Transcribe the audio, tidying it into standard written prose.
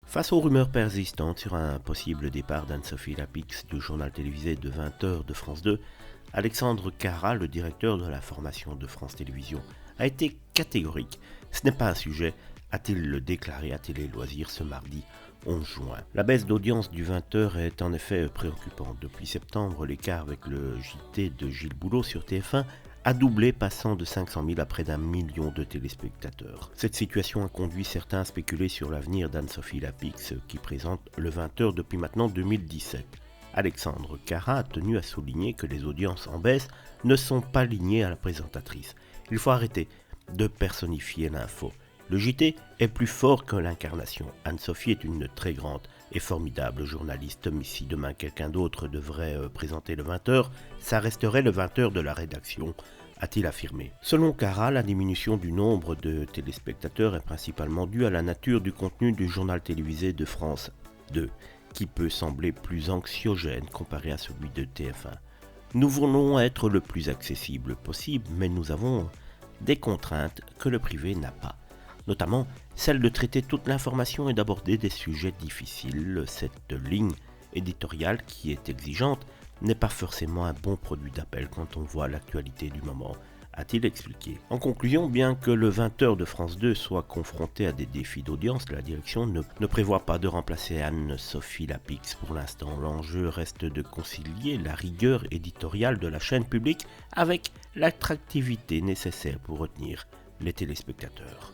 Face aux rumeurs persistantes sur un possible départ d'Anne-Sophie Lapix du journal télévisé de 20h de France 2, Alexandre Carra, le directeur de la formation de France Télévisions, a été catégorique. Ce n'est pas un sujet, a-t-il le déclaré à Télé Loisirs ce mardi 11 juin. La baisse d'audience du 20h est en effet préoccupante. Depuis septembre, l'écart avec le JT de Gilles Boulot sur TF1 a doublé, passant de 500 000 à près d'1 million de téléspectateurs. Cette situation a conduit certains à spéculer sur l'avenir d'Anne-Sophie Lapix, qui présente le 20h depuis maintenant 2017. Alexandre Carra a tenu à souligner que les audiences en baisse ne sont pas liées à la présentatrice. Il faut arrêter de personnifier l'info. Le JT est plus fort que l'incarnation. Anne-Sophie est une très grande et formidable journaliste, mais si demain quelqu'un d'autre devrait présenter le 20h, ça resterait le 20h de la rédaction, a-t-il affirmé. Selon Carra, la diminution du nombre de téléspectateurs est principalement due à la nature du contenu du journal télévisé de France 2, qui peut sembler plus anxiogène comparé à celui de TF1. Nous voulons être le plus accessible possible, mais nous avons des contraintes que le privé n'a pas, notamment celle de traiter toute l'information et d'aborder des sujets difficiles. Cette ligne éditoriale qui est exigeante n'est pas forcément un bon produit d'appel quand on voit l'actualité du moment, a-t-il expliqué. En conclusion, bien que le 20h de France 2 soit confronté à des défis d'audience, la direction ne prévoit pas de remplacer Anne-Sophie Lapix pour l'instant. L'enjeu reste de concilier la rigueur éditoriale de la chaîne publique avec l'attractivité nécessaire pour retenir les téléspectateurs.